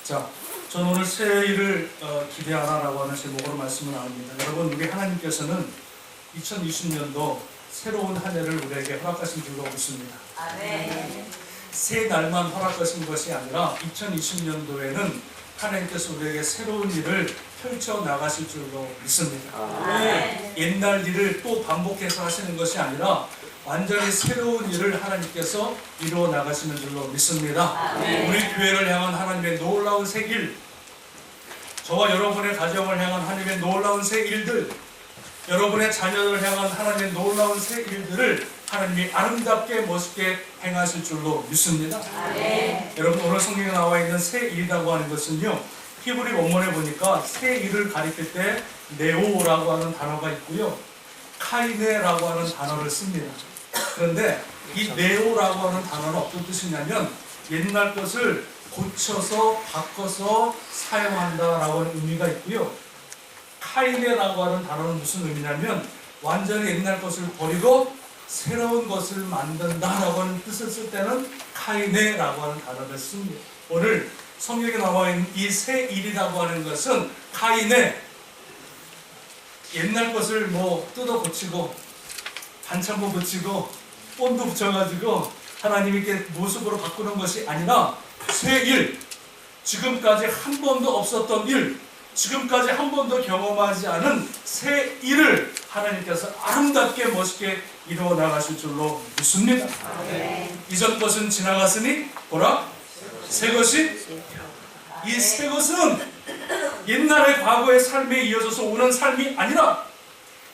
자, 저는 오늘 새해를 기대하라라고 하는 제목으로 말씀을 나눕니다. 여러분, 우리 하나님께서는 2020년도 새로운 한 해를 우리에게 허락하신 줄로 믿습니다. 아멘. 새 날만 허락하신 것이 아니라 2020년도에는 하나님께서 우리에게 새로운 일을 펼쳐 나가실 줄로 믿습니다. 아멘. 옛날 일을 또 반복해서 하시는 것이 아니라 완전히 새로운 일을 하나님께서 이루어 나가시는 줄로 믿습니다. 아멘. 우리 교회를 향한 하나님의 놀라운 새 일, 저와 여러분의 가정을 향한 하나님의 놀라운 새 일들, 여러분의 자녀를 향한 하나님의 놀라운 새 일들을 하나님이 아름답게 멋있게 행하실 줄로 믿습니다. 아멘. 여러분, 오늘 성경에 나와 있는 새 일이라고 하는 것은요, 히브리 원문에 보니까 새 일을 가리킬 때 네오라고 하는 단어가 있고요, 카이네라고 하는 단어를 씁니다. 그런데 이 네오라고 하는 단어는 어떤 뜻이냐면 옛날 것을 고쳐서 바꿔서 사용한다라고 하는 의미가 있고요, 카이네라고 하는 단어는 무슨 의미냐면 완전히 옛날 것을 버리고 새로운 것을 만든다라고 하는 뜻을 쓸 때는 카이네라고 하는 단어를 씁니다. 오늘 성경에 나와 있는 이 새 일이라고 하는 것은 카이네, 옛날 것을 뭐 뜯어 고치고 반창고 붙이고 본드 붙여가지고 하나님께 모습으로 바꾸는 것이 아니라 새 일, 지금까지 한 번도 없었던 일, 지금까지 한 번도 경험하지 않은 새 일을 하나님께서 아름답게 멋있게 이루어 나가실 줄로 믿습니다. 아멘. 이전 것은 지나갔으니 보라, 새 것이, 이 새 것은 옛날의 과거의 삶에 이어져서 오는 삶이 아니라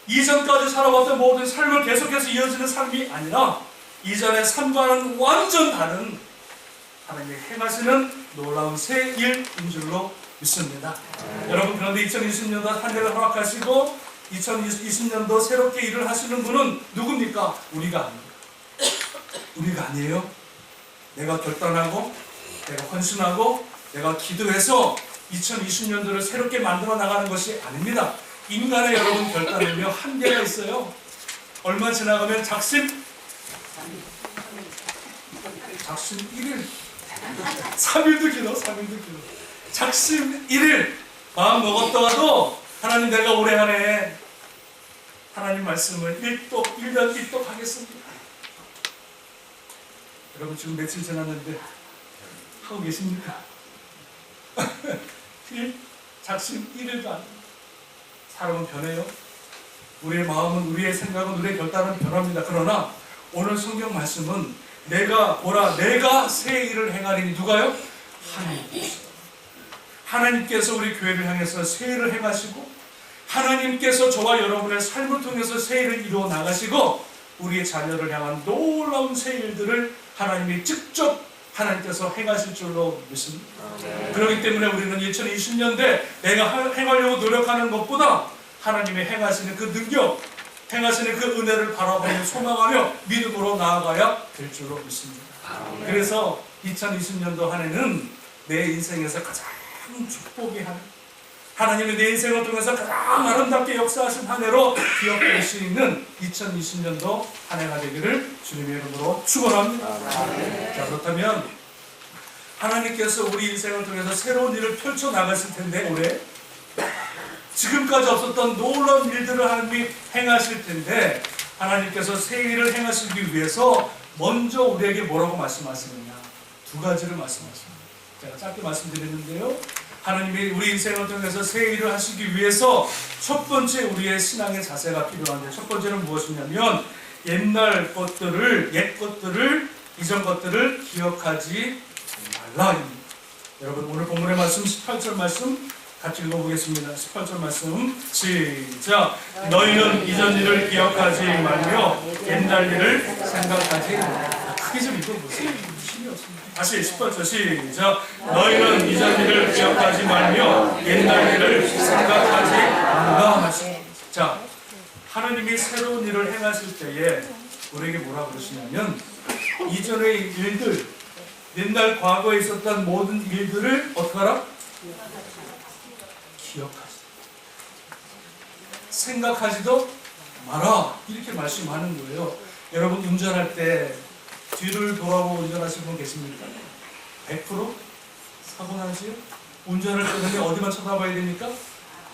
이전까지 살아왔던 모든 삶을 계속해서 이어지는 삶이 아니라 이전의 삶과는 완전 다른 하나님의 행하시는 놀라운 새 일인 줄로 믿습니다. 여러분, 그런데 2020년도 한 해를 허락하시고 2020년도 새롭게 일을 하시는 분은 누굽니까? 우리가 아닙니다. 우리가 아니에요. 내가 결단하고 내가 헌신하고 내가 기도해서 2020년도를 새롭게 만들어 나가는 것이 아닙니다. 인간의 여러분 결단은요, 한계가 있어요. 얼마 지나가면 작심 1일, 3일도 길어, 3일도 길어. 작심 1일 마음 먹었다가도 하나님, 내가 올해 안에 하나님 말씀을 1년 1독 하겠습니다. 여러분, 지금 며칠 지났는데 하고 계십니까? 작심 1일도 안 됩니다. 사람은 변해요. 우리의 마음은, 우리의 생각은, 우리의 결단은 변합니다. 그러나 오늘 성경 말씀은 내가 보라, 내가 새 일을 행하리니, 누가요? 하나님께서 우리 교회를 향해서 새 일을 행하시고 하나님께서 저와 여러분의 삶을 통해서 새 일을 이루어 나가시고 우리의 자녀를 향한 놀라운 새 일들을 하나님이 직접 하나님께서 행하실 줄로 믿습니다. 그렇기 때문에 우리는 2020년대 내가 행하려고 노력하는 것보다 하나님의 행하시는 그 능력, 행하시는 그 은혜를 바라보며 소망하며 믿음으로 나아가야 될 줄로 믿습니다. 그래서 2020년도 한 해는 내 인생에서 가장 축복의 한 해, 하나님이 내 인생을 통해서 가장 아름답게 역사하신 한 해로 기억될 수 있는 2020년도 한 해가 되기를 주님의 이름으로 축원합니다. 자, 그렇다면 하나님께서 우리 인생을 통해서 새로운 일을 펼쳐 나가실 텐데, 올해 지금까지 없었던 놀라운 일들을 하나님이 행하실 텐데, 하나님께서 새 일을 행하시기 위해서 먼저 우리에게 뭐라고 말씀하시느냐, 두 가지를 말씀하십니다. 제가 짧게 말씀드렸는데요, 하나님이 우리 인생을 통해서 새 일을 하시기 위해서 첫 번째 우리의 신앙의 자세가 필요한데, 첫 번째는 무엇이냐면 옛날 것들을, 옛 것들을, 이전 것들을 기억하지 말라입니다. 여러분, 오늘 본문의 말씀 18절 말씀 같이 읽어보겠습니다. 18절 말씀 시작. 너희는 이전 일을 기억하지 말며 옛날 일을 생각하지 말라. 크게 좀 읽어보세요. 힘이 없습니다. 다시 18절 시작. 너희는 이전 일을 기억하지 말며 옛날 일을 생각하지 말라. 자, 하나님이 새로운 일을 행하실 때에 우리에게 뭐라 그러시냐면 이전의 일들, 옛날 과거에 있었던 모든 일들을 어떻게 하라? 기억하시라. 생각하지도 마라. 이렇게 말씀하는 거예요. 여러분, 운전할 때 뒤를 돌아보고 운전하시는 분 계십니까? 100%? 사고 나지? 운전을 하는데 어디만 쳐다봐야 됩니까?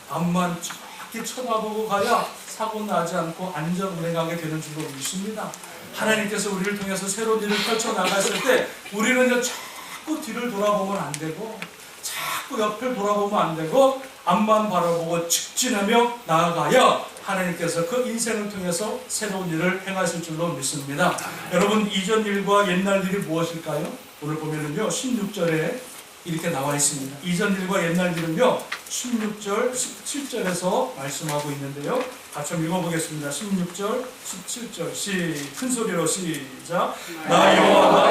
앞만 정확히 쳐다보고 가야 사고 나지 않고 안전 운행하게 되는 줄로 믿습니다. 하나님께서 우리를 통해서 새로운 일을 펼쳐 나갔을 때 우리는 자꾸 뒤를 돌아보면 안 되고 자꾸 옆을 돌아보면 안 되고 앞만 바라보고 직진하며 나아가야 하나님께서 그 인생을 통해서 새로운 일을 행하실 줄로 믿습니다. 여러분, 이전 일과 옛날 일이 무엇일까요? 오늘 보면은요 16절에 이렇게 나와 있습니다. 이전 일과 옛날 일은요 16절 17절에서 말씀하고 있는데요, 같이 한번 읽어보겠습니다. 16절 17절 큰 소리로 시작. 나 여호와가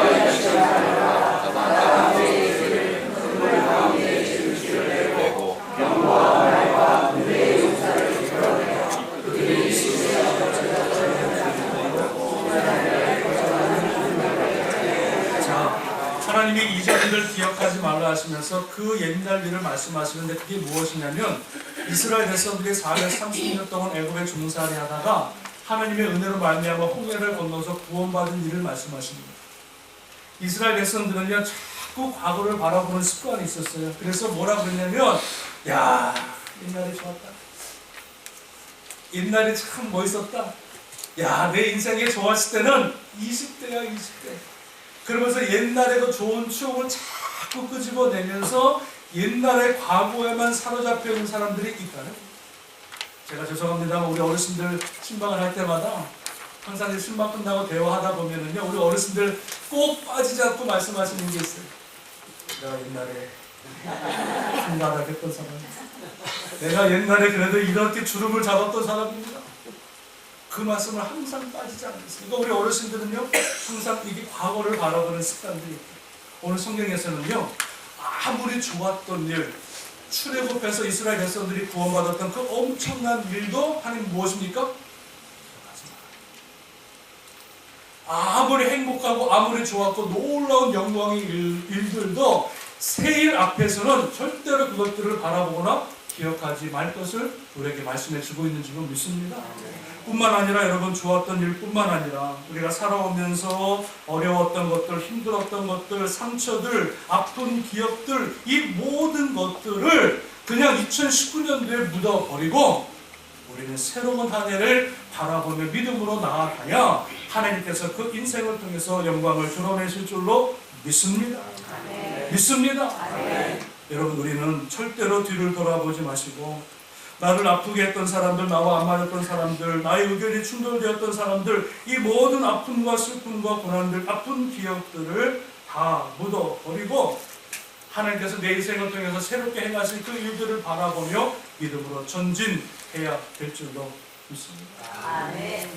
하나님이 이전 일을 기억하지 말라 하시면서 그 옛날 일을 말씀하시는데 그게 무엇이냐면 이스라엘 백성들이 430년 동안 애굽에 종살이 하다가 하나님의 은혜로 말미암아 홍해를 건너서 구원받은 일을 말씀하십니다. 이스라엘 백성들은요 자꾸 과거를 바라보는 습관이 있었어요. 그래서 뭐라 그랬냐면 야 옛날이 좋았다, 옛날이 참 멋있었다, 야 내 인생에 좋았을 때는 20대야 20대. 그러면서 옛날에 그 좋은 추억을 자꾸 끄집어내면서 옛날의 과거에만 사로잡혀 있는 사람들이 있다는. 제가 죄송합니다만 우리 어르신들 신방을 할 때마다 항상 신방 끝나고 대화하다 보면은요 우리 어르신들 꼭 빠지지 않고 말씀하시는 게 있어요. 내가 옛날에 흉가닥했던 사람, 내가 옛날에 그래도 이렇게 주름을 잡았던 사람입니다. 그 말씀을 항상 빠지지 않겠어요. 그러니까 우리 어르신들은요 항상 이게 과거를 바라보는 습관들이 있고, 오늘 성경에서는요 아무리 좋았던 일, 출애굽해서 이스라엘 백성들이 구원받았던 그 엄청난 일도 하나님 무엇입니까? 아무리 행복하고 아무리 좋았고 놀라운 영광의 일들도 새 일 앞에서는 절대로 그것들을 바라보거나 기억하지 말 것을 우리에게 말씀해 주고 있는 줄로 믿습니다. 뿐만 아니라 여러분, 좋았던 일뿐만 아니라 우리가 살아오면서 어려웠던 것들, 힘들었던 것들, 상처들, 아픈 기억들, 이 모든 것들을 그냥 2019년도에 묻어버리고 우리는 새로운 한 해를 바라보며 믿음으로 나아가야 하나님께서 그 인생을 통해서 영광을 드러내실 줄로 믿습니다. 믿습니다. 여러분, 우리는 절대로 뒤를 돌아보지 마시고 나를 아프게 했던 사람들, 나와 안 맞았던 사람들, 나의 의견이 충돌되었던 사람들, 이 모든 아픔과 슬픔과 고난들, 아픈 기억들을 다 묻어버리고 하나님께서 내 인생을 통해서 새롭게 행하실 그 일들을 바라보며 믿음으로 전진해야 될 줄로 믿습니다. 아멘.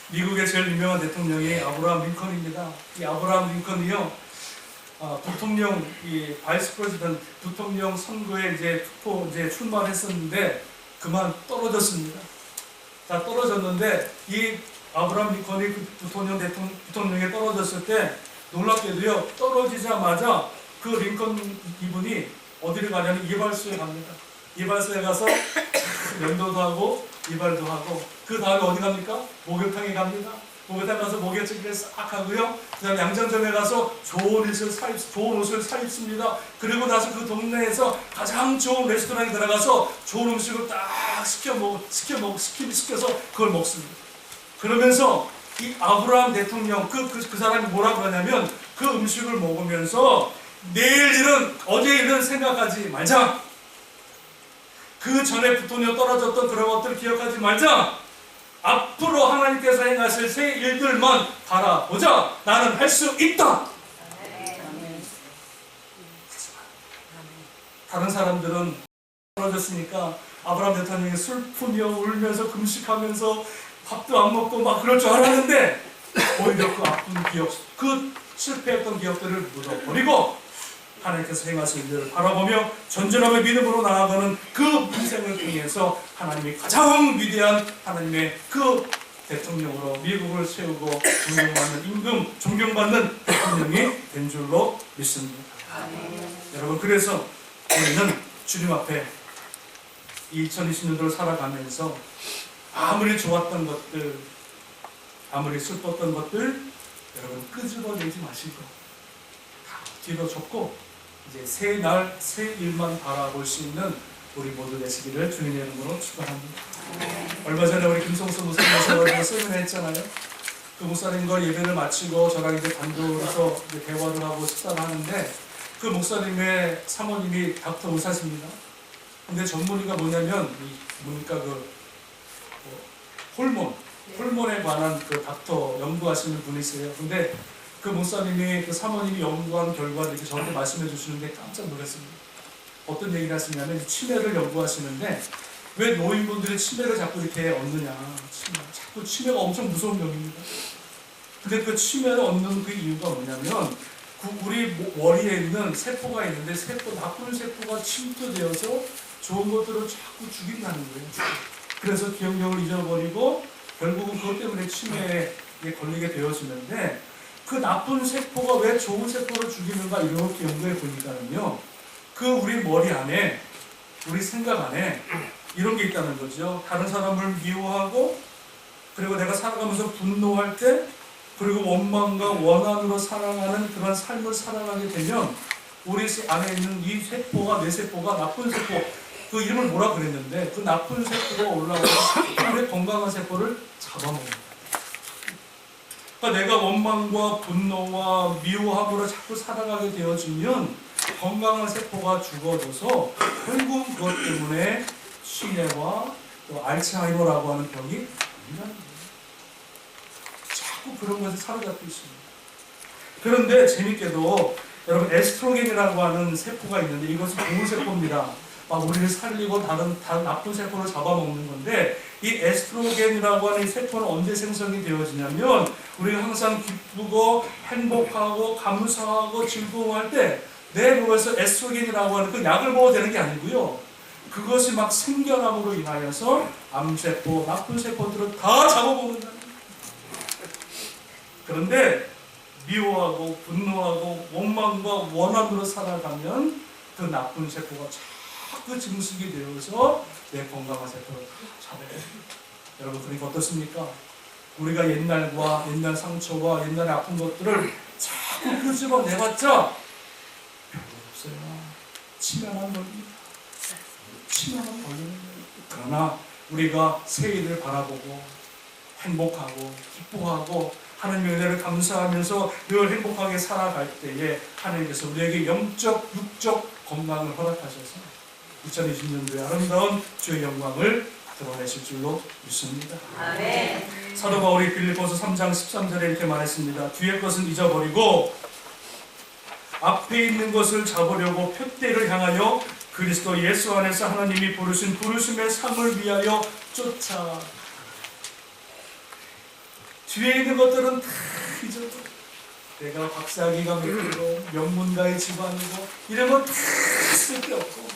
미국의 제일 유명한 대통령이 아브라함 링컨입니다. 이 아브라함 링컨이요, 부통령, 이 바이스 프레지던트 부통령 선거에 이제 출마를 했었는데 그만 떨어졌습니다. 다 떨어졌는데 이 아브라함 링컨이 그 부통령에 떨어졌을 때 놀랍게도요, 떨어지자마자 그 링컨 이분이 어디를 가냐면 이발소에 갑니다. 이발소에 가서 면도도 하고 이발도 하고 그 다음에 어디 갑니까? 목욕탕에 갑니다. 목욕탕 가서 목욕제기를 싹 하고요, 그 다음에 양장점에 가서 좋은 옷을 사 입습니다. 그리고 나서 그 동네에서 가장 좋은 레스토랑에 들어가서 좋은 음식을 딱 시켜서 그걸 먹습니다. 그러면서 이 아브라함 대통령, 그 사람이 뭐라 그러냐면 그 음식을 먹으면서 내일 일은, 어제 일은 생각하지 말자. 그 전에 부통령 떨어졌던 그런 것들 기억하지 말자. 앞으로 하나님께서 행하실 새 일들만 바라보자. 나는 할 수 있다. 다른 사람들은 떨어졌으니까 아브라함 대통령이 슬프며 울면서 금식하면서 밥도 안 먹고 막 그럴 줄 알았는데 오히려 그 아픈 기억, 그 실패했던 기억들을 묻어버리고 하나님께서 행하실 일을 바라보며 전진하며 믿음으로 나아가는 그 인생을 통해서 하나님이 가장 위대한 하나님의 그 대통령으로 미국을 세우고 존경받는 대통령이 된 줄로 믿습니다. 여러분, 그래서 우리는 주님 앞에 2020년도를 살아가면서 아무리 좋았던 것들, 아무리 슬펐던 것들 여러분 끄집어내지 마시고 다 뒤로 접고 이제 새 날, 새 일만 바라볼 수 있는 우리 모두 되시기를 주님의 이름으로 축원합니다. 얼마 전에 우리 김성수 목사님께서 세미나 했잖아요. 그 목사님과 예배를 마치고 저랑 이제 단둘이서 이제 대화를 하고 식사를 하는데 그 목사님의 사모님이 닥터 의사십니다. 근데 전문의가 뭐냐면 뭡니까 호르몬에 관한 그 닥터 연구하시는 분이세요. 근데 그 목사님이 그 사모님이 연구한 결과를 이렇게 저한테 말씀해 주시는데 깜짝 놀랐습니다. 어떤 얘기를 하시냐면 치매를 연구하시는데 왜 노인분들이 치매를 자꾸 이렇게 얻느냐. 자꾸 치매가 엄청 무서운 병입니다. 근데 그 치매를 얻는 그 이유가 뭐냐면 우리 머리에 있는 세포가 있는데 나쁜 세포가 침투되어서 좋은 것들을 자꾸 죽인다는 거예요. 그래서 기억력을 잊어버리고 결국은 그것 때문에 치매에 걸리게 되어지는데 그 나쁜 세포가 왜 좋은 세포를 죽이는가 이렇게 연구해 보니까는요. 그 우리 머리 안에 우리 생각 안에 이런 게 있다는 거죠. 다른 사람을 미워하고 그리고 내가 살아가면서 분노할 때 그리고 원망과 원한으로 살아가는 그런 삶을 살아가게 되면 우리 안에 있는 이 세포가 내 세포가 나쁜 세포 그 이름을 뭐라 그랬는데 그 나쁜 세포가 올라와서 우리 건강한 세포를 잡아먹는다. 그러니까 내가 원망과 분노와 미워함으로 자꾸 살아가게 되어지면 건강한 세포가 죽어져서 결국 그것 때문에 치매와 또 알츠하이머라고 하는 병이 일어나는 거예요. 자꾸 그런 것에 사로잡혀 있습니다. 그런데 재밌게도 여러분 에스트로겐이라고 하는 세포가 있는데 이것은 좋은 세포입니다. 우리를 살리고 다른 나쁜 세포를 잡아먹는 건데 이 에스트로겐이라고 하는 이 세포는 언제 생성이 되어지냐면 우리가 항상 기쁘고 행복하고 감사하고 즐거워할 때 내 몸에서 에스트로겐이라고 하는 그 약을 먹어도 되는 게 아니고요. 그것이 막 생겨남으로 인하여서 암세포, 나쁜 세포들을 다 잡아먹는다는 거예요. 그런데 미워하고 분노하고 원망과 원한으로 살아가면 그 나쁜 세포가 자꾸 증식이 되어서 내 건강한 세포를 잡아요. 여러분 그러니까 어떻습니까? 우리가 옛날 상처와 옛날의 아픈 것들을 자꾸 끄집어내봤자 별로 없어요. 치매만 걸립니다. 치매만 걸리는 거예요. 그러나 우리가 새해를 바라보고 행복하고 기뻐하고 하나님의 은혜를 감사하면서 늘 행복하게 살아갈 때에 하나님께서 우리에게 영적, 육적 건강을 허락하셔서 2020년도에 아름다운 주의 영광을 드러내실 줄로 믿습니다. 아멘. 사도 바울이 빌립보서 3장 13절에 이렇게 말했습니다. 뒤의 것은 잊어버리고 앞에 있는 것을 잡으려고 표대를 향하여 그리스도 예수 안에서 하나님이 부르신 부르심의 상을 위하여 쫓아. 뒤에 있는 것들은 다 잊어버려. 내가 박사학위가 몇이고 명문가의 집안이고 이런 건 다 쓸데없고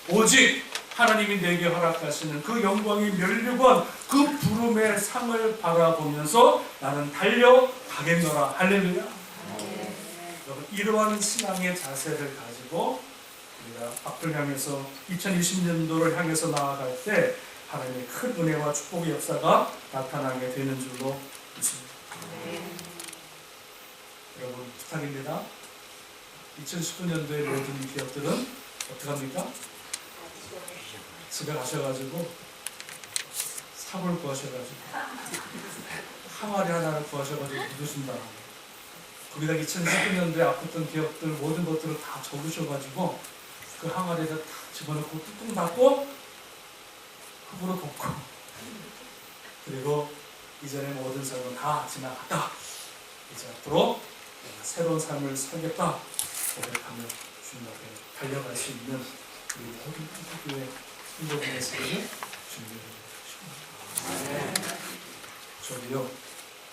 오직 하나님이 내게 허락하시는 그 영광의 면류관 그 부름의 상을 바라보면서 나는 달려가겠노라. 할렐루야. 여러분 이러한 신앙의 자세를 가지고 우리가 앞을 향해서 2020년도를 향해서 나아갈 때 하나님의 큰 은혜와 축복의 역사가 나타나게 되는 줄로 믿습니다. 여러분 부탁입니다. 2019년도의 모든 기업들은 어떡합니까? 집에 가셔가지고 삽을 구하셔가지고 항아리 하나를 구하셔가지고 묻으신다. 거기다 2019년도에 아팠던 기업들 모든 것들을 다 적으셔가지고 그 항아리에다 다 집어넣고 뚜껑 닫고 흙으로 덮고 그리고 이전에 모든 삶은 다 지나갔다. 이제 앞으로 내가 새로운 삶을 살겠다. 고백하며 주님 앞에 달려갈 수 있는 우리 모든 교회 인도분의 세계를 준비해 주십니다. 저도요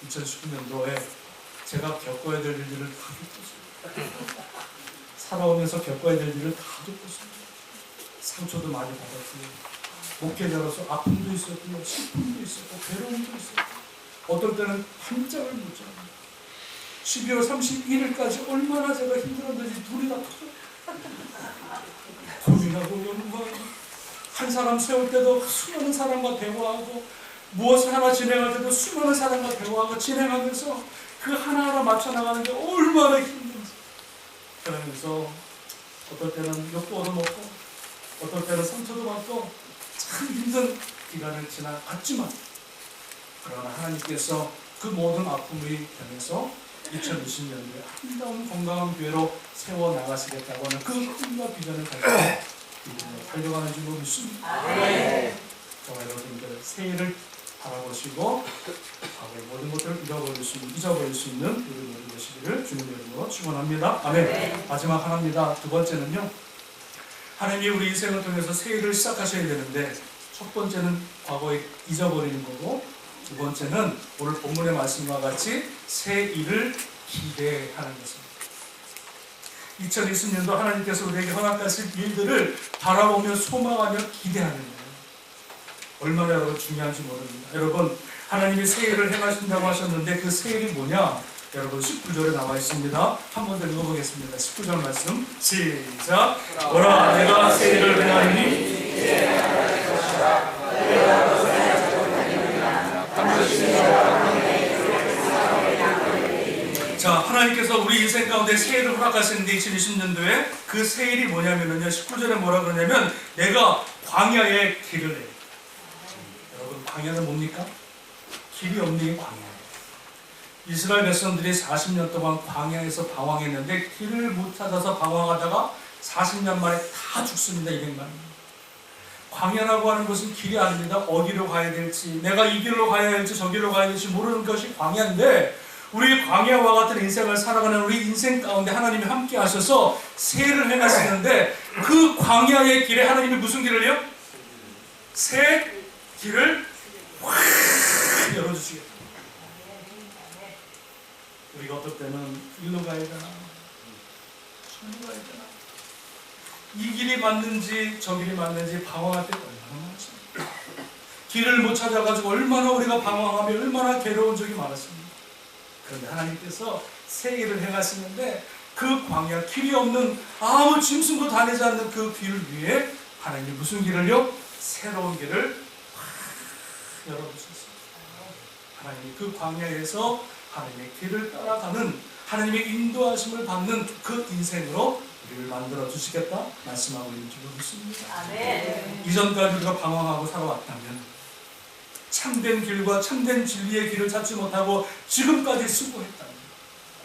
2019년도에 제가 겪어야 될 일들을 다 겪었어요. 살아오면서 겪어야 될 일을 다 겪었어요. 상처도 많이 받았고요. 목회자로서 아픔도 있었고요. 슬픔도 있었고 괴로움도 있었고 어떨 때는 밤잠을 못 자고 12월 31일까지 얼마나 제가 힘들었는지 둘이 다 고민하고 연구하고 한 사람 세울 때도 수많은 사람과 대화하고 무엇을 하나 진행할 때도 수많은 사람과 대화하고 진행하면서 그 하나하나 맞춰나가는 게 얼마나 힘든지 그러면서 어떨 때는 욕도 얻어먹고 어떨 때는 상처도 받고 참 힘든 기간을 지나갔지만 그러나 하나님께서 그 모든 아픔의 병에서 2020년도에 아름다운 건강한 교회로 세워나가시겠다고 하는 그 꿈과 비전을 가지고 달려가는 줄로 믿습니다. 저와 여러분들 새해를 바라보시고 과거의 모든 것들을 잊어버릴 수 있는 우리 모든 것이기를 주님의 이름으로 축원합니다. 아멘. 마지막 하나입니다. 두 번째는요, 하나님이 우리 인생을 통해서 새해를 시작하셔야 되는데 첫 번째는 과거에 잊어버리는 거고 두 번째는 오늘 본문의 말씀과 같이 새 일을 기대하는 것입니다. 2020년도 하나님께서 우리에게 허락하신 일들을 바라보며 소망하며 기대하는 거예요. 얼마나 여러분 중요한지 모릅니다. 여러분 하나님이 새 일을 행하신다고 하셨는데 그 새 일이 뭐냐? 여러분 19절에 나와 있습니다. 한 번 더 읽어보겠습니다. 19절 말씀 시작. 보라 내가 새 일을 행하리니 자, 하나님께서 우리 인생 가운데 새해를 허락하시는데 2020년도에 그 새일이 뭐냐면요 19절에 뭐라 그러냐면 내가 광야에 길을 내. 여러분 광야는 뭡니까? 길이 없는 광야. 이스라엘 백성들이 40년 동안 광야에서 방황했는데 길을 못 찾아서 방황하다가 40년 만에 다 죽습니다. 200만. 광야라고 하는 것은 길이 아닙니다. 어디로 가야 될지, 내가 이 길로 가야 할지 저 길로 가야 될지 모르는 것이 광야인데 우리 광야와 같은 인생을 살아가는 우리 인생 가운데 하나님이 함께 하셔서 새해를 행하시는데 그 광야의 길에 하나님이 무슨 길을요? 새 길을 확 열어주시겠다. 우리가 어떨 때는 일로 가야 되나 저로 가야 되나 이 길이 맞는지 저 길이 맞는지 방황할 때 얼마나 많습니까? 길을 못 찾아가지고 얼마나 우리가 방황하며 얼마나 괴로운 적이 많았습니다. 그런데 하나님께서 새 일을 행하시는데 그 광야 길이 없는 아무 짐승도 다니지 않는 그 길 위에 하나님이 무슨 길을요? 새로운 길을 확 열어주셨습니다. 하나님이 그 광야에서 하나님의 길을 따라가는 하나님의 인도하심을 받는 그 인생으로 우리를 만들어 주시겠다 말씀하고 있는 줄 믿습니다. 아멘. 이전까지 우리가 방황하고 살아왔다면 참된 길과 참된 진리의 길을 찾지 못하고 지금까지 수고했다면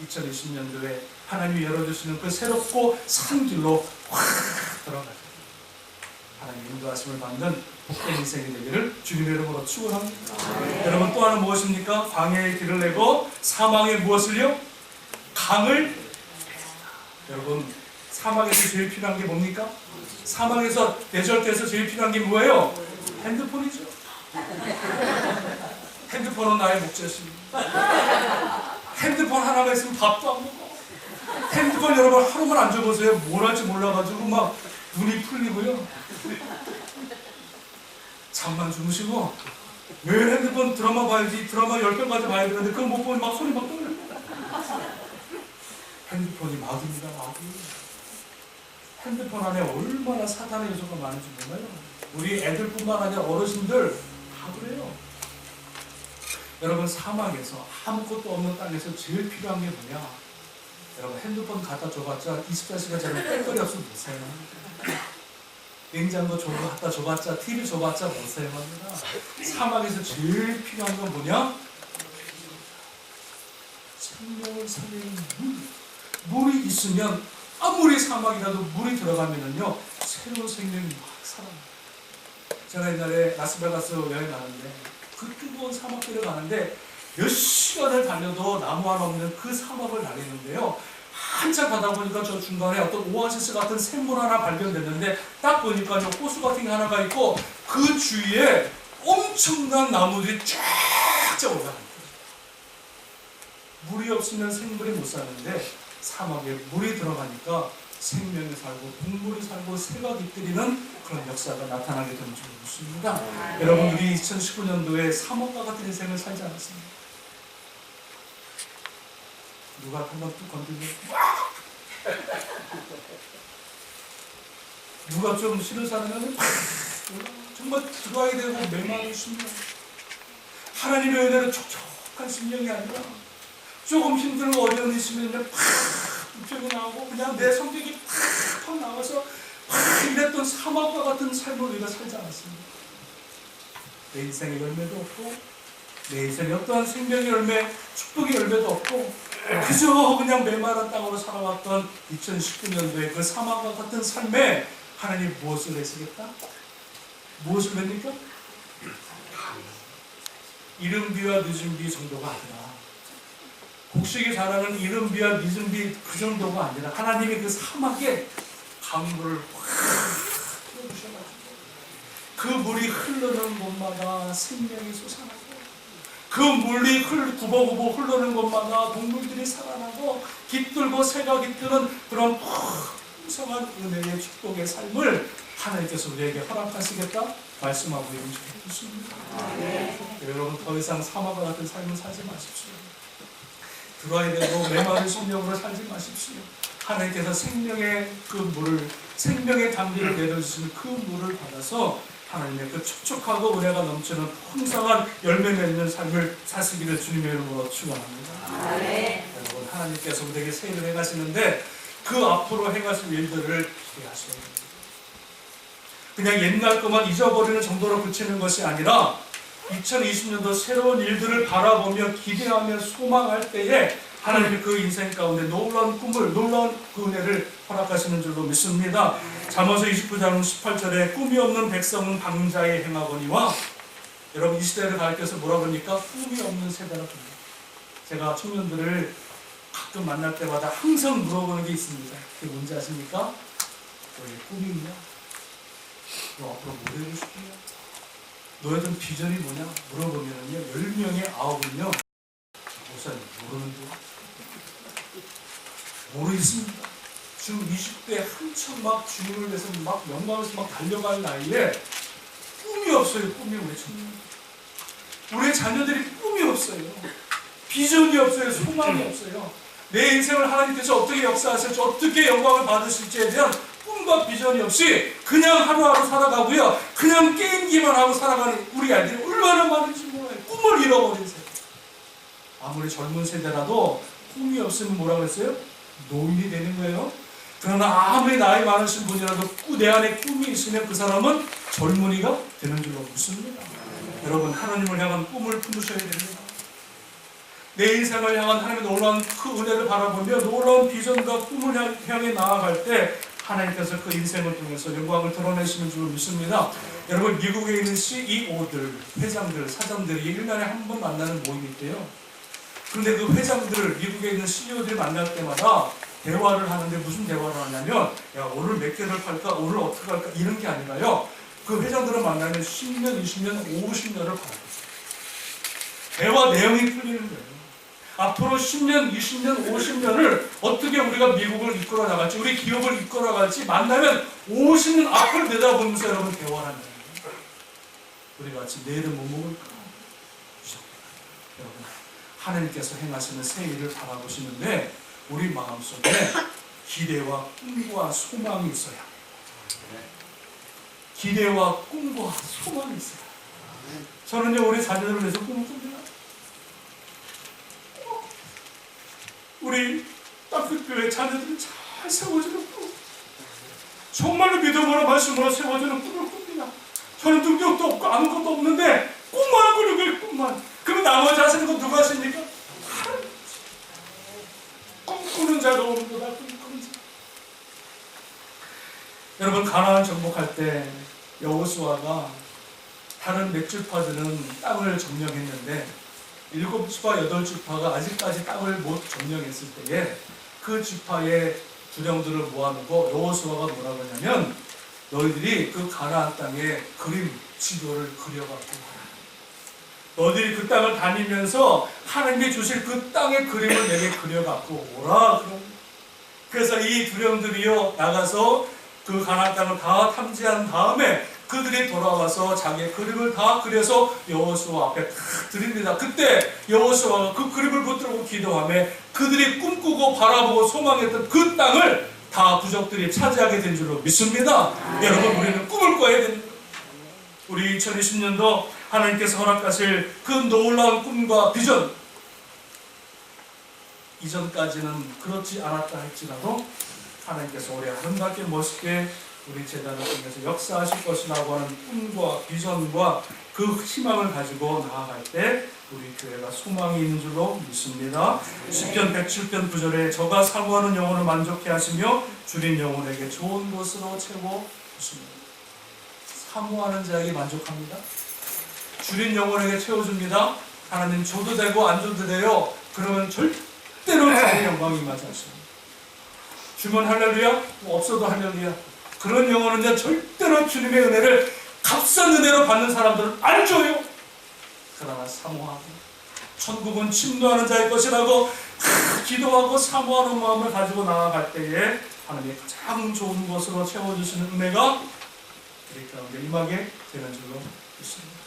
2020년도에 하나님이 열어주시는 그 새롭고 산 길로 확 들어가자. 하나님 인도하심을 받는 복된 인생이 되기를 주님의 이름으로 축원합니다. 여러분 또 하나 무엇입니까? 광야의 길을 내고 사망의 무엇을요? 강을. 여러분 사막에서 제일 필요한 게 뭡니까? 사막에서 대절대에서 제일 필요한 게 뭐예요? 핸드폰이죠. 핸드폰은 나의 목자십니다. 핸드폰 하나만 있으면 밥도 안 먹어. 핸드폰 여러분 하루만 앉아보세요. 뭘 할지 몰라가지고 막 눈이 풀리고요. 잠만 주무시고 매일 핸드폰 드라마 봐야지 드라마 10편까지 봐야 되는데 그걸 못 보면 막 소리 막 떨려. 핸드폰이 마귀입니다. 마귀. 핸드폰 안에 얼마나 사탄의 요소가 많은지 몰라요. 우리 애들뿐만 아니라 어르신들 다 그래요. 여러분 사막에서 아무것도 없는 땅에서 제일 필요한 게 뭐냐? 여러분 핸드폰 갖다 줘봤자 24시간짜리 뺄거리 없으면 못 사용합니다. 냉장고 갖다 줘봤자 TV 줘봤자 못 사용합니다. 사막에서 제일 필요한 건 뭐냐? 생명을 살리는 물. 물이 있으면 아무리 사막이라도 물이 들어가면은요 새로운 생명이 막 살아납니다. 제가 옛날에 라스베가스 여행 가는데 그 뜨거운 사막길을 가는데 몇 시간을 달려도 나무 하나 없는 그 사막을 달리는데요. 한참 가다 보니까 저 중간에 어떤 오아시스 같은 샘물 하나 발견됐는데 딱 보니까 호수 같은 게 하나가 있고 그 주위에 엄청난 나무들이 쫙쫙 올라갑니다. 물이 없으면 생물이 못 사는데 사막에 물이 들어가니까 생명이 살고 동물이 살고 새가 깃들이는 그런 역사가 나타나게 되는 줄 믿습니다. 여러분 우리 2019년도에 사막과 같은 인생을 살지 않았습니다. 누가 한번 뚝 건들면 누가 좀 싫은 사람은 정말 들어가게 되고 멸망하는 심령. 하나님의 은혜로 촉촉한 심령이 아니라 조금 힘들고 어려운 일 있으면 팍 불평이 나오고 그냥 내 성격이 팍 탁 나와서 막 이랬던 사막과 같은 삶을 우리가 살지 않았습니다. 내 인생의 열매도 없고 내 인생의 어떠한 생명의 열매, 축복의 열매도 없고 그저 그냥 메마른 땅으로 살아왔던 2019년도의 그 사막과 같은 삶에 하나님 무엇을 내시겠다? 무엇을 냅니까? 이른 비와 늦은 비 정도가 아니라 곡식이 자라는 이른 비와 늦은 비 그 정도가 아니라 하나님이 그 사막에 강물을 확 틀어주셔가지고 그 물이 흐르는 곳마다 생명이 솟아나고 그 물이 구버구버 흐르는 곳마다 동물들이 살아나고 깃들고 새가 깃드는 그런 풍성한 은혜의 축복의 삶을 하나님께서 우리에게 허락하시겠다 말씀하고 있습니다. 여러분 더 이상 사막과 같은 삶을 살지 마십시오. 들어야 되고 메마른 심령으로 살지 마십시오. 하나님께서 생명의 그 물을, 생명의 담비를 내려주시는 그 물을 받아서 하나님의 그 촉촉하고 은혜가 넘치는 풍성한 열매 맺는 삶을 사시기를 주님의 이름으로 축원합니다. 여러분 하나님께서 우리에게 새 일을 행하시는데 그 앞으로 행하실 일들을 기대하셔야 됩니다. 그냥 옛날 것만 잊어버리는 정도로 그치는 것이 아니라 2020년도 새로운 일들을 바라보며 기대하며 소망할 때에 하나님이 그 인생 가운데 놀라운 꿈을, 놀라운 그 은혜를 허락하시는 줄로 믿습니다. 잠언서 29장 18절에 꿈이 없는 백성은 방자에 행하거니와, 여러분 이 시대를 가르쳐서 뭐라 그러니까 꿈이 없는 세대라고 합니다. 제가 청년들을 가끔 만날 때마다 항상 물어보는 게 있습니다. 그게 뭔지 아십니까? 너의 꿈이 있냐? 너 앞으로 뭐 되고 싶냐? 너에 대한 비전이 뭐냐? 물어보면요 10명의 9은요 목사님 모르는데 모르겠습니다. 지금 20대 한참 막 주님을 위해서 막 영광에서 막 달려갈 나이에 꿈이 없어요. 꿈이 우리 청년, 우리 자녀들이 꿈이 없어요. 비전이 없어요. 소망이 없어요. 내 인생을 하나님께서 어떻게 역사하실지, 어떻게 영광을 받으실지에 대한 꿈과 비전이 없이 그냥 하루하루 살아가고요. 그냥 게임기만 하고 살아가는 우리 아이들이 얼마나 많은지 몰라요. 꿈을 잃어버린 세대. 아무리 젊은 세대라도 꿈이 없으면 뭐라고 했어요? 노인이 되는 거예요. 그러나 아무리 나이 많으신 분이라도 내 안에 꿈이 있으면 그 사람은 젊은이가 되는 줄로 믿습니다. 여러분 하나님을 향한 꿈을 품으셔야 됩니다. 내 인생을 향한 하나님의 놀라운 그 은혜를 바라보며 놀라운 비전과 꿈을 향해 나아갈 때 하나님께서 그 인생을 통해서 영광을 드러내시는 줄 믿습니다. 여러분 미국에 있는 CEO들, 회장들, 사장들이 1년에 한 번 만나는 모임이 있대요. 그런데 그 회장들을, 미국에 있는 CEO들이 만날 때마다 대화를 하는데 무슨 대화를 하냐면, 야 오늘 몇 개를 팔까? 오늘 어떻게 할까? 이런 게 아니라요. 그 회장들을 만나면 10년, 20년, 50년을 바라보세요. 대화 내용이 풀리는 거예요. 앞으로 10년, 20년, 50년을 어떻게 우리가 미국을 이끌어 나갈지, 우리 기업을 이끌어 나갈지 만나면 50년 앞을 내다보면서 여러분 대화를 하는 거예요. 우리가 아침 내일은 뭐 먹을까? 여러분 하나님께서 행하시는 새 일을 바라보시는데 우리 마음속에 기대와 꿈과 소망이 있어야 합니다. 기대와 꿈과 소망이 있어야 합니다. 저는요 우리 자녀들을 위해서 꿈을 꿉니다. 우리 땅끝교회 자녀들이 잘 세워주는 꿈, 정말로 믿음으로 말씀으로 세워주는 꿈을 꿉니다. 저는 능력도 없고 아무것도 없는데 꿈만 꾸는 거예요. 꿈만. 그럼 나머지 하시는 거 누가 하십니까? 꿈꾸는 자가 오는 거다. 꿈꾸는 자. 여러분 가나안 정복할 때 여호수아가 다른 몇 지파들은 땅을 점령했는데 7지파, 8지파가 아직까지 땅을 못 점령했을 때에 그 지파의 두령들을 모아놓고 여호수아가 뭐라고 하냐면, 너희들이 그 가나안 땅의 그림 지도를 그려갖고 너희들이 그 땅을 다니면서 하나님이 주실 그 땅의 그림을 내게 그려갖고 오라. 그래서 이 두령들이요 나가서 그 가나안 땅을 다 탐지한 다음에 그들이 돌아와서 자기의 그림을 다 그려서 여호수아 앞에 탁 드립니다. 그때 여호수아가 그 그림을 붙들고 기도하며 그들이 꿈꾸고 바라보고 소망했던 그 땅을 다 부족들이 차지하게 된 줄로 믿습니다. 여러분 우리는 꿈을 꿔야 됩니다. 우리 2020년도 하나님께서 허락하실 그 놀라운 꿈과 비전, 이전까지는 그렇지 않았다 할지라도 하나님께서 올해 아름답게 멋있게 우리 재단을 통해서 역사하실 것이라고 하는 꿈과 비전과 그 희망을 가지고 나아갈 때 우리 교회가 소망이 있는 줄로 믿습니다. 시편 107편 9절에 저가 사모하는 영혼을 만족해 하시며 줄인 영혼에게 좋은 것으로 채워 주십니다. 사모하는 자에게 만족합니다. 줄인 영혼에게 채워줍니다. 하나님 줘도 되고 안 줘도 돼요. 그러면 절대로 주의 영광이 임하지 않습니다. 주면 할렐루야, 없어도 할렐루야. 그런 영혼은 절대로 주님의 은혜를 값싼 은혜로 받는 사람들은 안 줘요. 그러나 사모하고 천국은 침노하는 자의 것이라고 기도하고 사모하는 마음을 가지고 나아갈 때에 하나님의 가장 좋은 것으로 채워주시는 은혜가 우리 가운데 임하게 되는 줄로 믿습니다.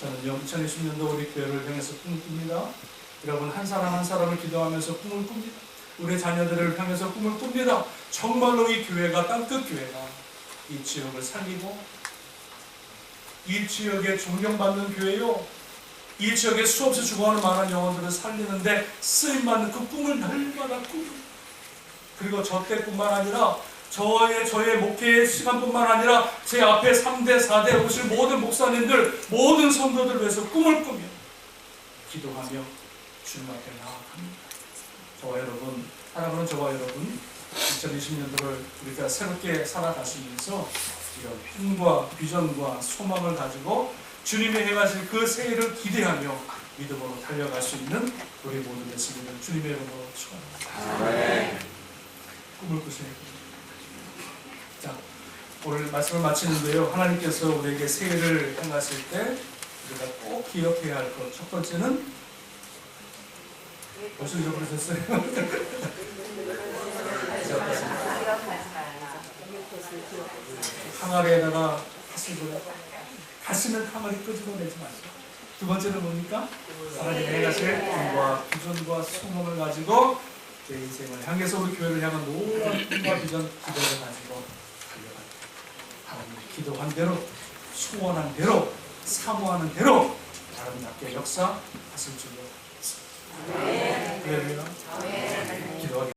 저는 2020년도 우리 교회를 향해서 꿈을 꿉니다. 여러분 한 사람 한 사람을 기도하면서 꿈을 꿉니다. 우리 자녀들을 향해서 꿈을 꿉니다. 정말로 이 교회가 땅끝 교회가 이 지역을 살리고 이 지역에 존경받는 교회요, 이 지역에 수없이 죽어가는 많은 영혼들을 살리는데 쓰임받는 그 꿈을 날마다 꾸고, 그리고 저 때뿐만 아니라 저의 목회의 시간뿐만 아니라 제 앞에 3대 4대 오실 모든 목사님들, 모든 성도들 위해서 꿈을 꾸며 기도하며 주님 앞에 나아갑니다. 저와 여러분, 사랑하는 저와 여러분, 2020년도를 우리가 새롭게 살아가시면서 이런 꿈과 비전과 소망을 가지고 주님이 행하실 그 새해를 기대하며 믿음으로 달려갈 수 있는 우리 모두 되시기를 주님의 이름으로 축원합니다. 꿈을 꾸세요. 자, 오늘 말씀을 마치는데요, 하나님께서 우리에게 새해를 행하실 때 우리가 꼭 기억해야 할 것, 첫 번째는 벌써 잊어버리셨어요? 항아리에다가 하시고요. 다시는 항아리 끄집어내지 마시고. 두 번째는 뭡니까? 하나님의 행하실 꿈과 비전과 소망을 가지고 내 인생을 향해서 우리 교회를 향한 놀라운 꿈과 비전, 기대를 가지고 달려갈 때 하나님의 기도한 대로, 소원한 대로, 사모하는 대로 아름답게 역사하실 줄로 믿습니다. 할렐루야.